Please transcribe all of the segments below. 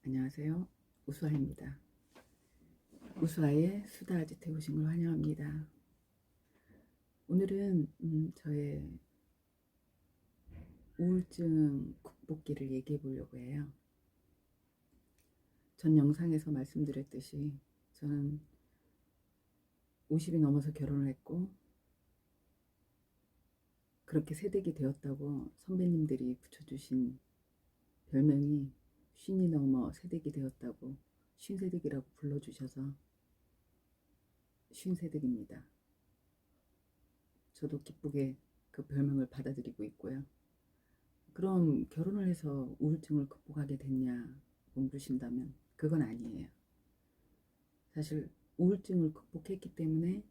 안녕하세요. 우수아입니다. 우수아의 수다 아지트에 오신 걸 환영합니다. 오늘은 저의 우울증 극복기를 얘기해 보려고 해요. 전 영상에서 말씀드렸듯이 저는 50이 넘어서 결혼을 했고 그렇게 새댁이 되었다고 선배님들이 붙여주신 별명이 50이 넘어 새댁이 되었다고 쉰새댁이라고 불러주셔서 쉰새댁입니다. 저도 기쁘게 그 별명을 받아들이고 있고요. 그럼 결혼을 해서 우울증을 극복하게 됐냐 물으신다면 그건 아니에요. 사실 우울증을 극복했기 때문에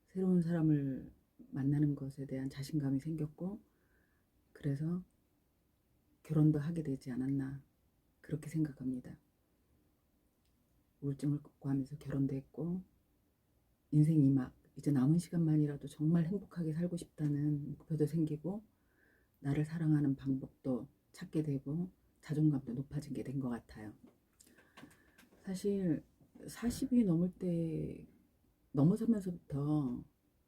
새로운 사람을 만나는 것에 대한 자신감이 생겼고 그래서 결혼도 하게 되지 않았나 그렇게 생각합니다. 우울증을 극복하면서 결혼도 했고 인생이 막 이제 남은 시간만이라도 정말 행복하게 살고 싶다는 목표도 생기고 나를 사랑하는 방법도 찾게 되고 자존감도 높아진 게 된 것 같아요. 사실 40이 넘을 때 넘어서면서부터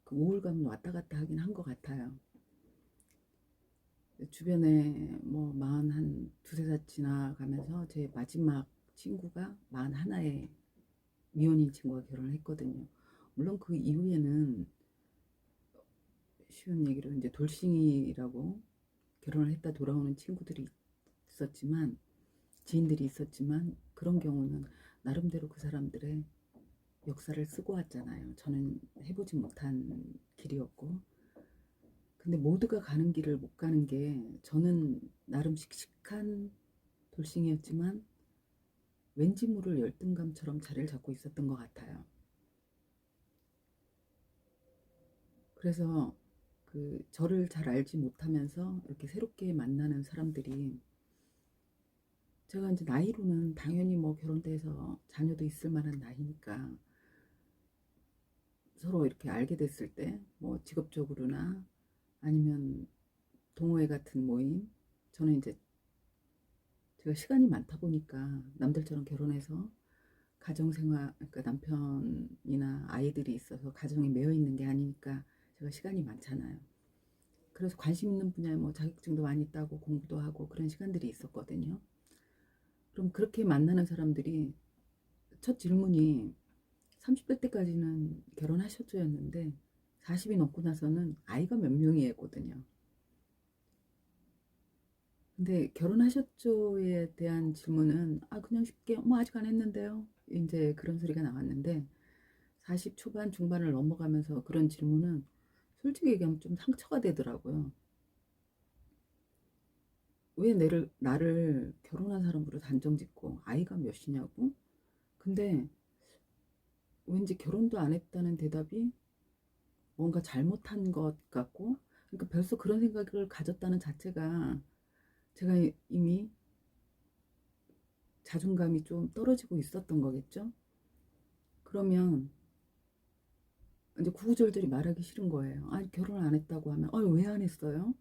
그 우울감은 왔다 갔다 하긴 한 것 같아요. 주변에 뭐 40한 두세 살 지나가면서 제 마지막 친구가 41에 미혼인 친구가 결혼을 했거든요. 물론 그 이후에는 쉬운 얘기로 이제 돌싱이라고 결혼을 했다 돌아오는 친구들이 있었지만 지인들이 있었지만 그런 경우는 나름대로 그 사람들의 역사를 쓰고 왔잖아요. 저는 해보지 못한 길이었고 근데 모두가 가는 길을 못 가는 게 저는 나름 씩씩한 돌싱이었지만 왠지 모를 열등감처럼 자리를 잡고 있었던 것 같아요. 그래서 그 저를 잘 알지 못하면서 이렇게 새롭게 만나는 사람들이 제가 이제 나이로는 당연히 뭐 결혼돼서 자녀도 있을 만한 나이니까 서로 이렇게 알게 됐을 때 뭐 직업적으로나 아니면 동호회 같은 모임 저는 이제 제가 시간이 많다 보니까 남들처럼 결혼해서 가정생활 그러니까 남편이나 아이들이 있어서 가정에 매여 있는 게 아니니까 제가 시간이 많잖아요. 그래서 관심 있는 분야에 뭐 자격증도 많이 따고 공부도 하고 그런 시간들이 있었거든요. 그럼 그렇게 만나는 사람들이 첫 질문이 30대 때까지는 결혼하셨죠였는데 40이 넘고 나서는 아이가 몇 명이었거든요. 근데 결혼하셨죠에 대한 질문은 그냥 쉽게 뭐 아직 안 했는데요. 이제 그런 소리가 나왔는데 40 초반 중반을 넘어가면서 그런 질문은 솔직히 얘기하면 좀 상처가 되더라고요. 왜 나를 결혼한 사람으로 단정짓고 아이가 몇이냐고? 근데 왠지 결혼도 안 했다는 대답이 뭔가 잘못한 것 같고 그러니까 벌써 그런 생각을 가졌다는 자체가 제가 이미 자존감이 좀 떨어지고 있었던 거겠죠. 그러면 이제 구구절절히 말하기 싫은 거예요. 결혼 안 했다고 하면 왜 안 했어요?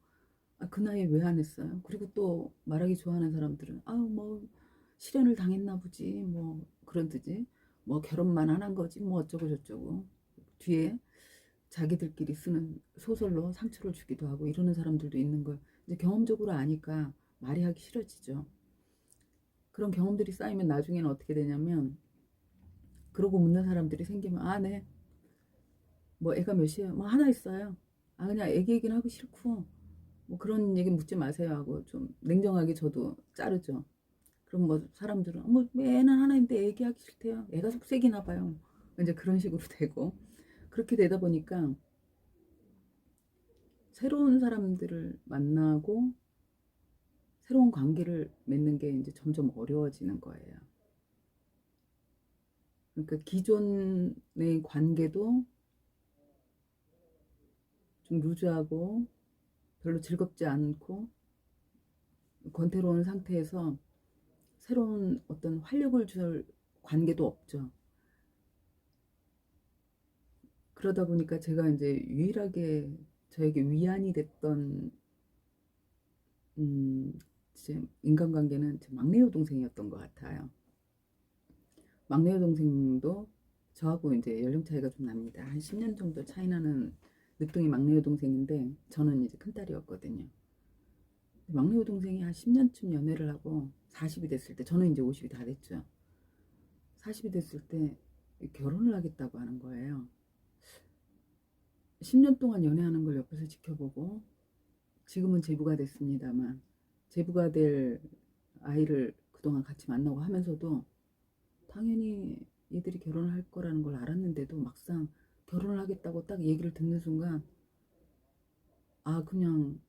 그 나이에 왜 안 했어요? 그리고 또 말하기 좋아하는 사람들은 뭐 실연을 당했나 보지 뭐 그런 듯이 뭐 결혼만 안 한 거지 뭐 어쩌고 저쩌고 뒤에 자기들끼리 쓰는 소설로 상처를 주기도 하고 이러는 사람들도 있는 걸 이제 경험적으로 아니까 말이 하기 싫어지죠. 그런 경험들이 쌓이면 나중에는 어떻게 되냐면 그러고 묻는 사람들이 생기면 네. 뭐 애가 몇이에요? 뭐 하나 있어요. 그냥 애기 얘기는 하기 싫고 뭐 그런 얘기 묻지 마세요 하고 좀 냉정하게 저도 자르죠. 그럼 뭐 사람들은 뭐 애는 하나인데 얘기하기 싫대요. 애가 속색이나 봐요. 이제 그런 식으로 되고 그렇게 되다 보니까 새로운 사람들을 만나고 새로운 관계를 맺는 게 이제 점점 어려워지는 거예요. 그러니까 기존의 관계도 좀 루즈하고 별로 즐겁지 않고 권태로운 상태에서 새로운 어떤 활력을 줄 관계도 없죠. 그러다 보니까 제가 이제 유일하게 저에게 위안이 됐던 이제 인간관계는 제 막내 여동생이었던 것 같아요. 막내 여동생도 저하고 이제 연령 차이가 좀 납니다. 한 10년 정도 차이 나는 늦둥이 막내 여동생인데 저는 이제 큰딸이었거든요. 막내 여동생이 한 10년쯤 연애를 하고 40이 됐을 때 저는 이제 50이 다 됐죠. 40이 됐을 때 결혼을 하겠다고 하는 거예요. 10년 동안 연애하는 걸 옆에서 지켜보고 지금은 제부가 됐습니다만 제부가 될 아이를 그동안 같이 만나고 하면서도 당연히 얘들이 결혼을 할 거라는 걸 알았는데도 막상 결혼을 하겠다고 딱 얘기를 듣는 순간 아 그냥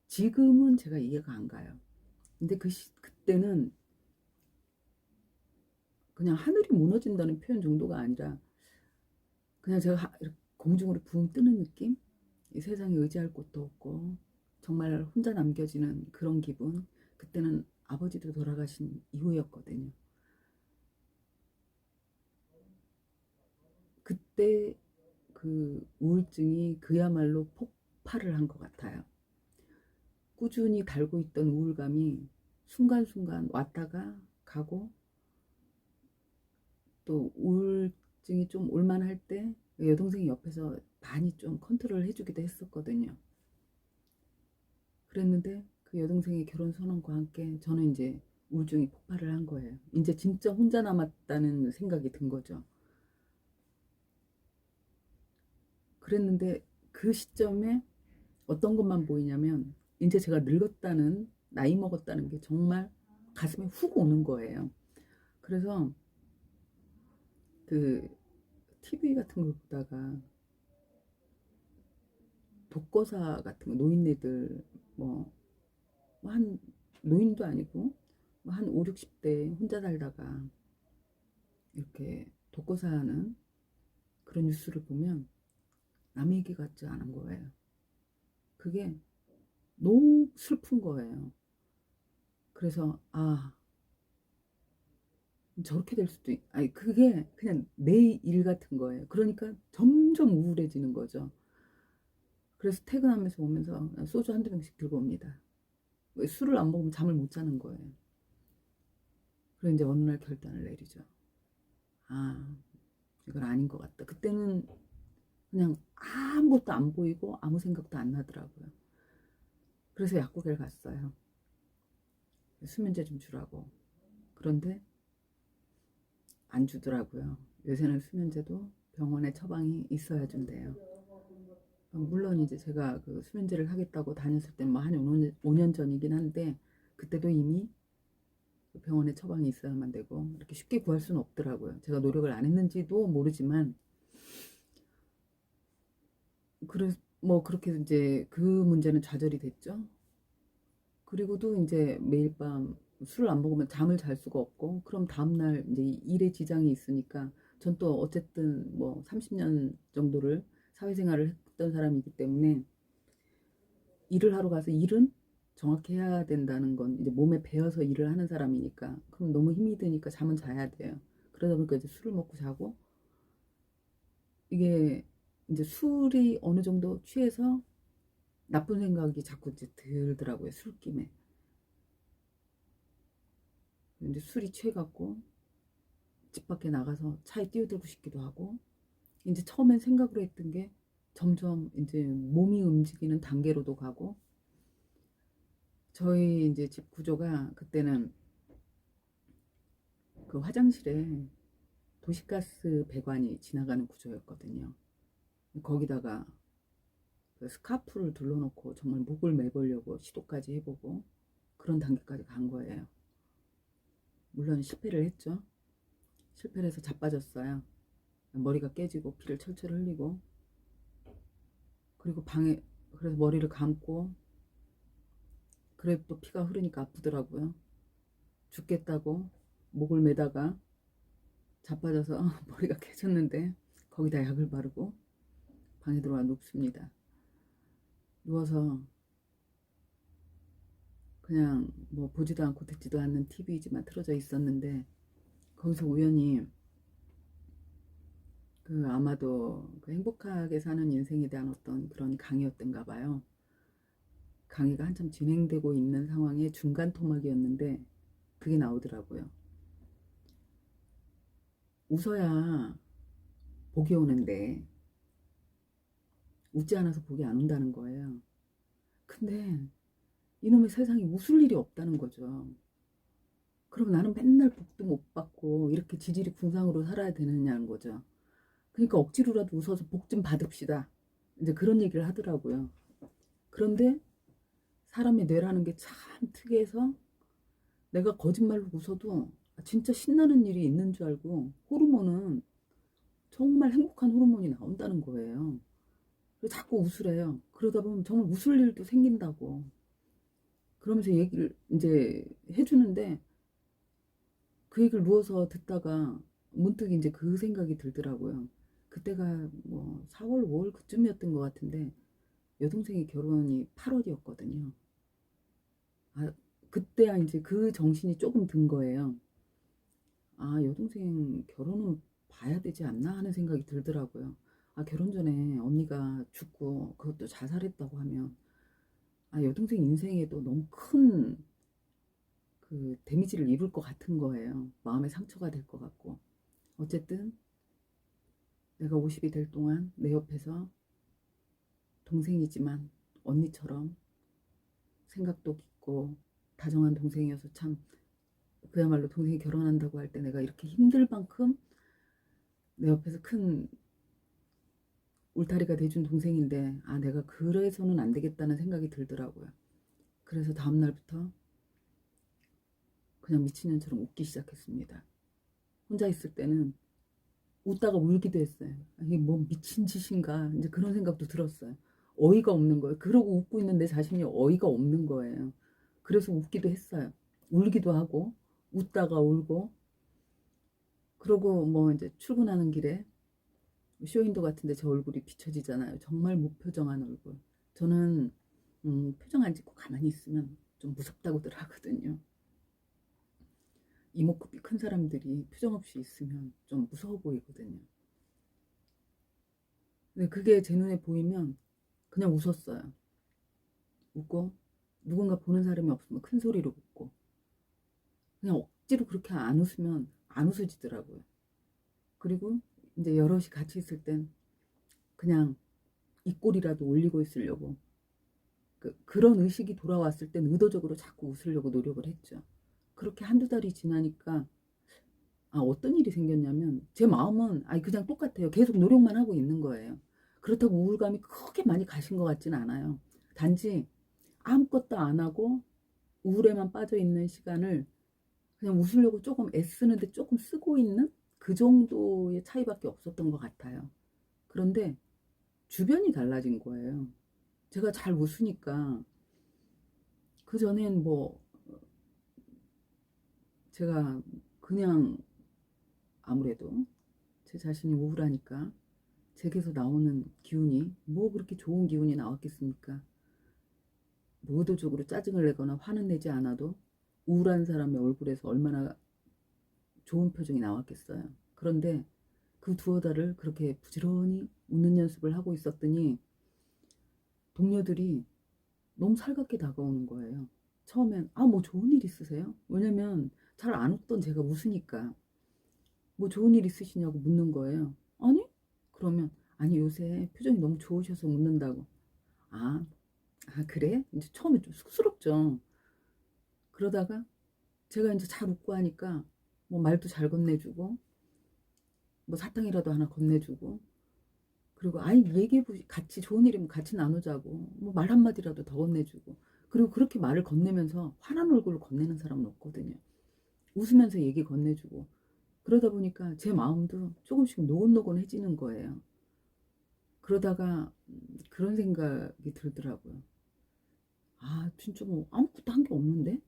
지금은 제가 이해가 안 가요. 근데 그때는 그냥 하늘이 무너진다는 표현 정도가 아니라 그냥 제가 이렇게 공중으로 붕 뜨는 느낌? 이 세상에 의지할 곳도 없고 정말 혼자 남겨지는 그런 기분. 그때는 아버지도 돌아가신 이후였거든요. 그때 그 우울증이 그야말로 폭발을 한 것 같아요. 꾸준히 달고 있던 우울감이 순간순간 왔다가 가고 또 우울증이 좀 올만할 때 여동생이 옆에서 많이 좀 컨트롤 해주기도 했었거든요. 그랬는데 그 여동생의 결혼 선언과 함께 저는 이제 우울증이 폭발을 한 거예요. 이제 진짜 혼자 남았다는 생각이 든 거죠. 그랬는데 그 시점에 어떤 것만 보이냐면 이제 제가 늙었다는 나이 먹었다는 게 정말 가슴에 훅 오는 거예요. 그래서 그 TV 같은 걸 보다가 독거사 같은 거 노인네들 뭐 한 노인도 아니고 뭐 한 5, 60대 혼자 살다가 이렇게 독거사하는 그런 뉴스를 보면 남의 얘기 같지 않은 거예요. 그게 너무 슬픈 거예요. 그래서 아 저렇게 될 수도 아니 그게 그냥 내 일 같은 거예요. 그러니까 점점 우울해지는 거죠. 그래서 퇴근하면서 오면서 소주 한두 병씩 들고 옵니다. 술을 안 먹으면 잠을 못 자는 거예요. 그리고 이제 어느 날 결단을 내리죠. 아 이건 아닌 것 같다. 그때는 그냥 아무것도 안 보이고 아무 생각도 안 나더라고요. 그래서 약국에 갔어요. 수면제 좀 주라고. 그런데 안 주더라고요. 요새는 수면제도 병원에 처방이 있어야 준대요. 물론 이제 제가 그 수면제를 하겠다고 다녔을 땐 뭐 한 5년 전이긴 한데 그때도 이미 병원에 처방이 있어야만 되고 이렇게 쉽게 구할 수는 없더라고요. 제가 노력을 안 했는지도 모르지만 그래서 뭐 그렇게 이제 그 문제는 좌절이 됐죠. 그리고도 이제 매일 밤 술을 안 먹으면 잠을 잘 수가 없고 그럼 다음날 이제 일에 지장이 있으니까 전 또 어쨌든 뭐 30년 정도를 사회생활을 했던 사람이기 때문에 일을 하러 가서 일은 정확히 해야 된다는 건 이제 몸에 배어서 일을 하는 사람이니까 그럼 너무 힘이 드니까 잠은 자야 돼요. 그러다 보니까 이제 술을 먹고 자고 이게 이제 술이 어느 정도 취해서 나쁜 생각이 자꾸 이제 들더라고요. 술김에. 이제 술이 취해갖고 집 밖에 나가서 차에 뛰어들고 싶기도 하고 이제 처음엔 생각으로 했던 게 점점 이제 몸이 움직이는 단계로도 가고 저희 이제 집 구조가 그때는 그 화장실에 도시가스 배관이 지나가는 구조였거든요. 거기다가 그 스카프를 둘러놓고 정말 목을 매보려고 시도까지 해보고 그런 단계까지 간 거예요. 물론 실패를 했죠. 실패를 해서 자빠졌어요. 머리가 깨지고 피를 철철 흘리고 그리고 방에 그래서 머리를 감고 그래 또 피가 흐르니까 아프더라고요. 죽겠다고 목을 매다가 자빠져서 머리가 깨졌는데 거기다 약을 바르고 방에 들어와 눕습니다. 누워서 그냥 뭐 보지도 않고 듣지도 않는 TV지만 틀어져 있었는데 거기서 우연히 그 아마도 그 행복하게 사는 인생에 대한 어떤 그런 강의였던가 봐요. 강의가 한참 진행되고 있는 상황의 중간 토막이었는데 그게 나오더라고요. 웃어야 복이 오는데 웃지 않아서 복이 안 온다는 거예요. 근데 이놈의 세상에 웃을 일이 없다는 거죠. 그럼 나는 맨날 복도 못 받고 이렇게 지질이 궁상으로 살아야 되느냐는 거죠. 그러니까 억지로라도 웃어서 복 좀 받읍시다. 이제 그런 얘기를 하더라고요. 그런데 사람의 뇌라는 게 참 특이해서 내가 거짓말로 웃어도 진짜 신나는 일이 있는 줄 알고 호르몬은 정말 행복한 호르몬이 나온다는 거예요. 그래서 자꾸 웃으래요. 그러다 보면 정말 웃을 일도 생긴다고. 그러면서 얘기를 이제 해주는데 그 얘기를 누워서 듣다가 문득 이제 그 생각이 들더라고요. 그때가 뭐 4월, 5월 그쯤이었던 것 같은데 여동생이 결혼이 8월이었거든요. 아, 그때야 이제 그 정신이 조금 든 거예요. 아, 여동생 결혼은 봐야 되지 않나 하는 생각이 들더라고요. 아, 결혼 전에 언니가 죽고 그것도 자살했다고 하면 아, 여동생 인생에도 너무 큰 그 데미지를 입을 것 같은 거예요. 마음에 상처가 될 것 같고. 어쨌든 내가 50이 될 동안 내 옆에서 동생이지만 언니처럼 생각도 깊고 다정한 동생이어서 참 그야말로 동생이 결혼한다고 할 때 내가 이렇게 힘들 만큼 내 옆에서 큰 울타리가 돼준 동생인데 아 내가 그래서는 안 되겠다는 생각이 들더라고요. 그래서 다음 날부터 그냥 미친년처럼 웃기 시작했습니다. 혼자 있을 때는 웃다가 울기도 했어요. 이게 뭐 미친 짓인가 이제 그런 생각도 들었어요. 어이가 없는 거예요. 그러고 웃고 있는 내 자신이 어이가 없는 거예요. 그래서 웃기도 했어요. 울기도 하고 웃다가 울고 그러고 뭐 이제 출근하는 길에 쇼윈도 같은데 제 얼굴이 비춰지잖아요. 정말 무표정한 얼굴. 저는 표정 안 짓고 가만히 있으면 좀 무섭다고들 하거든요. 이목구비 큰 사람들이 표정 없이 있으면 좀 무서워 보이거든요. 근데 그게 제 눈에 보이면 그냥 웃었어요. 웃고 누군가 보는 사람이 없으면 큰 소리로 웃고 그냥 억지로 그렇게 안 웃으면 안 웃어지더라고요. 그리고 이제 여럿이 같이 있을 땐 그냥 입꼬리라도 올리고 있으려고 그런 의식이 돌아왔을 땐 의도적으로 자꾸 웃으려고 노력을 했죠. 그렇게 한두 달이 지나니까 아, 어떤 일이 생겼냐면 제 마음은 아니 그냥 똑같아요. 계속 노력만 하고 있는 거예요. 그렇다고 우울감이 크게 많이 가신 것 같진 않아요. 단지 아무것도 안 하고 우울에만 빠져 있는 시간을 그냥 웃으려고 조금 애쓰는데 조금 쓰고 있는 그 정도의 차이밖에 없었던 것 같아요. 그런데 주변이 달라진 거예요. 제가 잘 웃으니까 그 전엔 뭐 제가 그냥 아무래도 제 자신이 우울하니까 제게서 나오는 기운이 뭐 그렇게 좋은 기운이 나왔겠습니까? 뭐 의도적으로 짜증을 내거나 화는 내지 않아도 우울한 사람의 얼굴에서 얼마나 좋은 표정이 나왔겠어요. 그런데 그 두어 달을 그렇게 부지런히 웃는 연습을 하고 있었더니 동료들이 너무 살갑게 다가오는 거예요. 처음엔 아, 뭐 좋은 일 있으세요? 왜냐면 잘 안 웃던 제가 웃으니까 뭐 좋은 일 있으시냐고 묻는 거예요. 아니? 그러면 아니 요새 표정이 너무 좋으셔서 웃는다고. 아, 아 그래? 이제 처음에 좀 쑥스럽죠. 그러다가 제가 이제 잘 웃고 하니까 뭐 말도 잘 건네주고 뭐 사탕이라도 하나 건네주고 그리고 아이 얘기해 보시 같이 좋은 일이면 같이 나누자고 뭐 말 한마디라도 더 건네주고 그리고 그렇게 말을 건네면서 화난 얼굴을 건네는 사람은 없거든요. 웃으면서 얘기 건네주고 그러다 보니까 제 마음도 조금씩 노곤노곤해지는 거예요. 그러다가 그런 생각이 들더라고요. 아 진짜 뭐 아무것도 한 게 없는데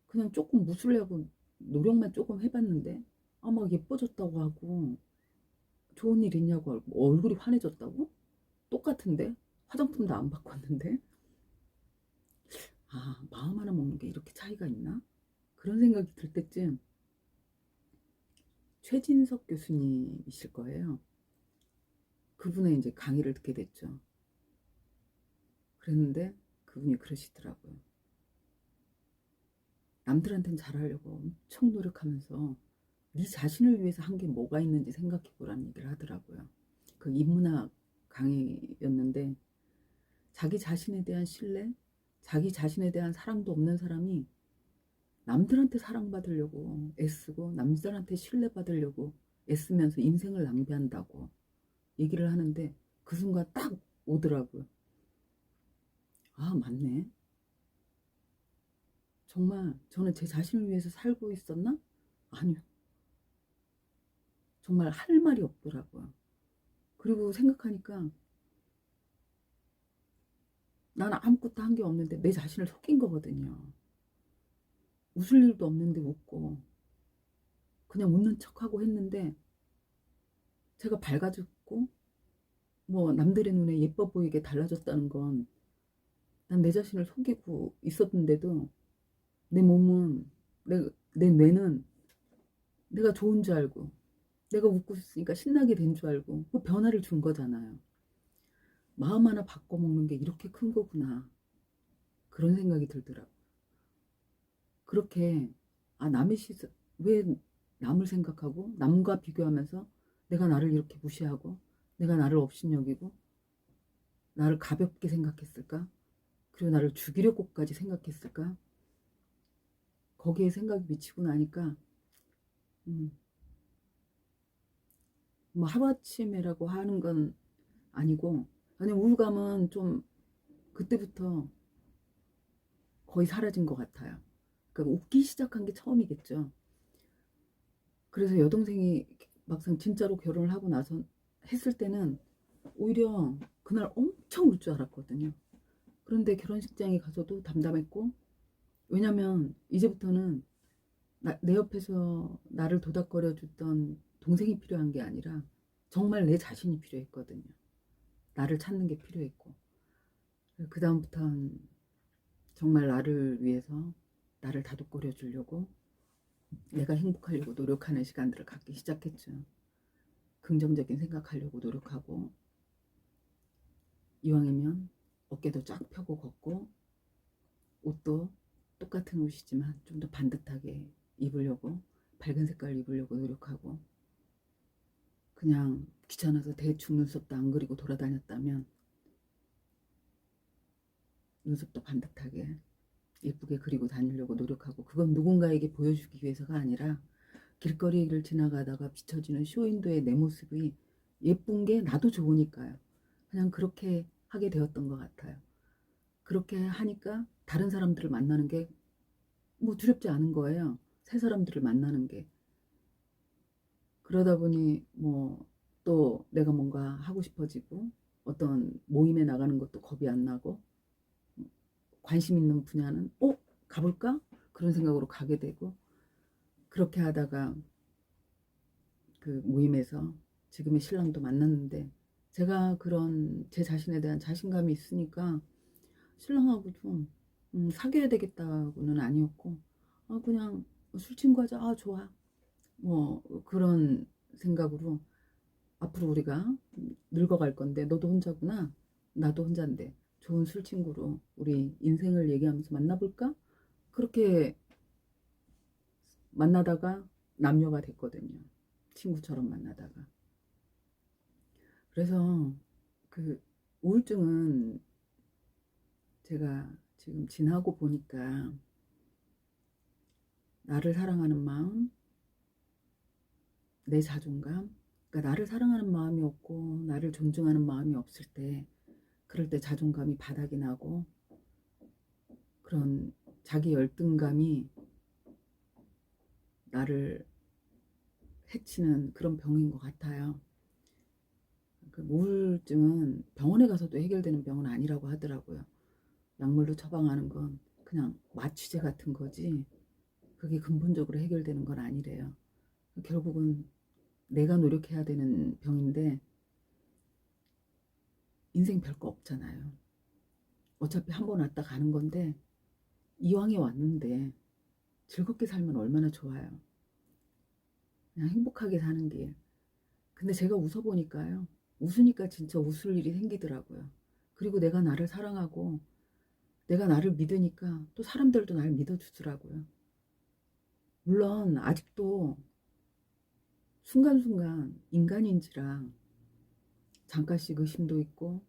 그냥 조금 웃으려고 노력만 조금 해봤는데 아 막 예뻐졌다고 하고 좋은 일 있냐고 하고 얼굴이 환해졌다고? 똑같은데 화장품도 안 바꿨는데 아 마음 하나 먹는 게 이렇게 차이가 있나? 그런 생각이 들 때쯤 최진석 교수님이실 거예요. 그분의 이제 강의를 듣게 됐죠. 그랬는데 그분이 그러시더라고요. 남들한테는 잘하려고 엄청 노력하면서 네 자신을 위해서 한 게 뭐가 있는지 생각해 보라는 얘기를 하더라고요. 그 인문학 강의였는데 자기 자신에 대한 신뢰, 자기 자신에 대한 사랑도 없는 사람이 남들한테 사랑받으려고 애쓰고 남들한테 신뢰받으려고 애쓰면서 인생을 낭비한다고 얘기를 하는데 그 순간 딱 오더라고요. 아, 맞네. 정말 저는 제 자신을 위해서 살고 있었나? 아니요. 정말 할 말이 없더라고요. 그리고 생각하니까 나는 아무것도 한 게 없는데 내 자신을 속인 거거든요. 웃을 일도 없는데 웃고 그냥 웃는 척하고 했는데 제가 밝아졌고 뭐 남들의 눈에 예뻐 보이게 달라졌다는 건 난 내 자신을 속이고 있었는데도 내 몸은 내 뇌는 내가 좋은 줄 알고 내가 웃고 있으니까 신나게 된 줄 알고 그 변화를 준 거잖아요. 마음 하나 바꿔먹는 게 이렇게 큰 거구나. 그런 생각이 들더라고요. 그렇게 남의 시선 왜 남을 생각하고 남과 비교하면서 내가 나를 이렇게 무시하고 내가 나를 업신여기고 나를 가볍게 생각했을까? 그리고 나를 죽이려고까지 생각했을까? 거기에 생각이 미치고 나니까 음, 뭐 하루아침이라고 하는 건 아니고 아니 우울감은 좀 그때부터 거의 사라진 것 같아요. 그러니까 웃기 시작한 게 처음이겠죠. 그래서 여동생이 막상 진짜로 결혼을 하고 나서 했을 때는 오히려 그날 엄청 울 줄 알았거든요. 그런데 결혼식장에 가서도 담담했고 왜냐면 이제부터는 내 옆에서 나를 도닥거려 줬던 동생이 필요한 게 아니라 정말 내 자신이 필요했거든요. 나를 찾는 게 필요했고 그 다음부터는 정말 나를 위해서 나를 다독거려 주려고 내가 행복하려고 노력하는 시간들을 갖기 시작했죠. 긍정적인 생각하려고 노력하고 이왕이면 어깨도 쫙 펴고 걷고 옷도 똑같은 옷이지만 좀 더 반듯하게 입으려고 밝은 색깔 입으려고 노력하고 그냥 귀찮아서 대충 눈썹도 안 그리고 돌아다녔다면 눈썹도 반듯하게 예쁘게 그리고 다니려고 노력하고 그건 누군가에게 보여주기 위해서가 아니라 길거리를 지나가다가 비춰지는 쇼윈도의 내 모습이 예쁜 게 나도 좋으니까요. 그냥 그렇게 하게 되었던 것 같아요. 그렇게 하니까 다른 사람들을 만나는 게 뭐 두렵지 않은 거예요. 새 사람들을 만나는 게. 그러다 보니 뭐 또 내가 뭔가 하고 싶어지고 어떤 모임에 나가는 것도 겁이 안 나고 관심 있는 분야는 가볼까? 그런 생각으로 가게 되고 그렇게 하다가 그 모임에서 지금의 신랑도 만났는데 제가 그런 제 자신에 대한 자신감이 있으니까 신랑하고도 사귀어야 되겠다고는 아니었고 그냥 술 친구 하자. 좋아. 뭐 그런 생각으로 앞으로 우리가 늙어갈 건데 너도 혼자구나. 나도 혼자인데 좋은 술 친구로 우리 인생을 얘기하면서 만나볼까? 그렇게 만나다가 남녀가 됐거든요. 친구처럼 만나다가. 그래서 그 우울증은 제가 지금 지나고 보니까 나를 사랑하는 마음, 내 자존감, 그러니까 나를 사랑하는 마음이 없고 나를 존중하는 마음이 없을 때 그럴 때 자존감이 바닥이 나고 그런 자기 열등감이 나를 해치는 그런 병인 것 같아요. 그 우울증은 병원에 가서도 해결되는 병은 아니라고 하더라고요. 약물로 처방하는 건 그냥 마취제 같은 거지 그게 근본적으로 해결되는 건 아니래요. 결국은 내가 노력해야 되는 병인데 인생 별거 없잖아요. 어차피 한 번 왔다 가는 건데 이왕에 왔는데 즐겁게 살면 얼마나 좋아요. 그냥 행복하게 사는 길. 근데 제가 웃어보니까요. 웃으니까 진짜 웃을 일이 생기더라고요. 그리고 내가 나를 사랑하고 내가 나를 믿으니까 또 사람들도 날 믿어주더라고요. 물론 아직도 순간순간 인간인지라 잠깐씩 의심도 있고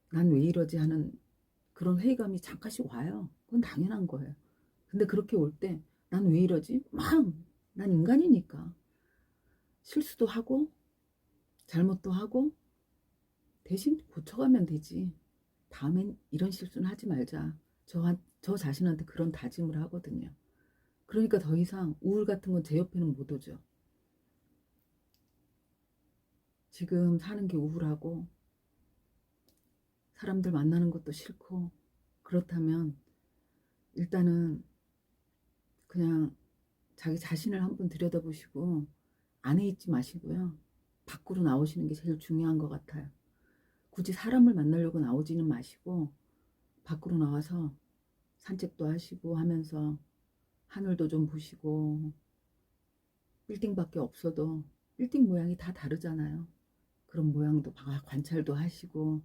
난 왜 이러지 하는 그런 회의감이 잠깐씩 와요. 그건 당연한 거예요. 근데 그렇게 올 때 난 왜 이러지? 막 난 인간이니까 실수도 하고 잘못도 하고 대신 고쳐가면 되지. 다음엔 이런 실수는 하지 말자. 저 자신한테 그런 다짐을 하거든요. 그러니까 더 이상 우울 같은 건 제 옆에는 못 오죠. 지금 사는 게 우울하고 사람들 만나는 것도 싫고 그렇다면 일단은 그냥 자기 자신을 한번 들여다보시고 안에 있지 마시고요. 밖으로 나오시는 게 제일 중요한 것 같아요. 굳이 사람을 만나려고 나오지는 마시고 밖으로 나와서 산책도 하시고 하면서 하늘도 좀 보시고 빌딩밖에 없어도 빌딩 모양이 다 다르잖아요. 그런 모양도 관찰도 하시고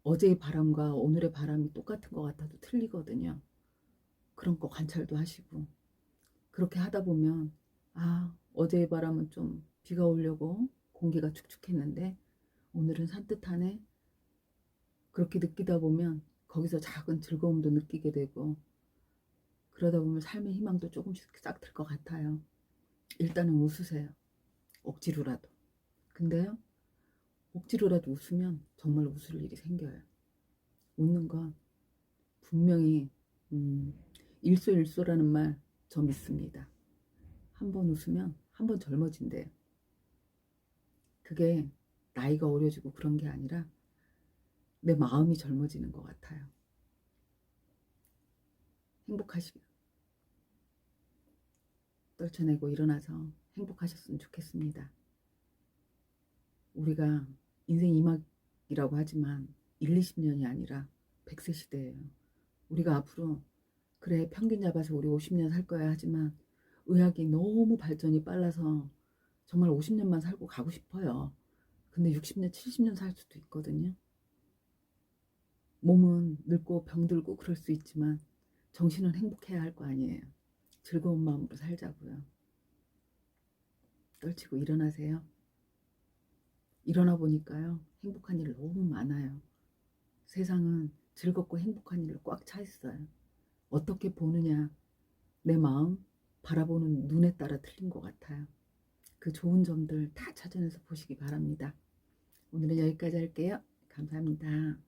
어제의 바람과 오늘의 바람이 똑같은 것 같아도 틀리거든요. 그런 거 관찰도 하시고 그렇게 하다 보면 아 어제의 바람은 좀 비가 오려고 공기가 축축했는데 오늘은 산뜻하네. 그렇게 느끼다 보면 거기서 작은 즐거움도 느끼게 되고 그러다 보면 삶의 희망도 조금씩 싹 들 것 같아요. 일단은 웃으세요. 억지로라도. 근데요 억지로라도 웃으면 정말 웃을 일이 생겨요. 웃는 건 분명히 일소일소라는 말 저 믿습니다. 한 번 웃으면 한 번 젊어진대요. 그게 나이가 어려지고 그런 게 아니라 내 마음이 젊어지는 것 같아요. 행복하시길 떨쳐내고 일어나서 행복하셨으면 좋겠습니다. 우리가 인생 이막이라고 하지만 1, 20년이 아니라 100세 시대예요. 우리가 앞으로 그래 평균 잡아서 우리 50년 살 거야 하지만 의학이 너무 발전이 빨라서 정말 50년만 살고 가고 싶어요. 근데 60년, 70년 살 수도 있거든요. 몸은 늙고 병들고 그럴 수 있지만 정신은 행복해야 할 거 아니에요. 즐거운 마음으로 살자고요. 떨치고 일어나세요. 일어나 보니까요. 행복한 일 너무 많아요. 세상은 즐겁고 행복한 일로 꽉 차 있어요. 어떻게 보느냐, 내 마음, 바라보는 눈에 따라 틀린 것 같아요. 그 좋은 점들 다 찾아내서 보시기 바랍니다. 오늘은 여기까지 할게요. 감사합니다.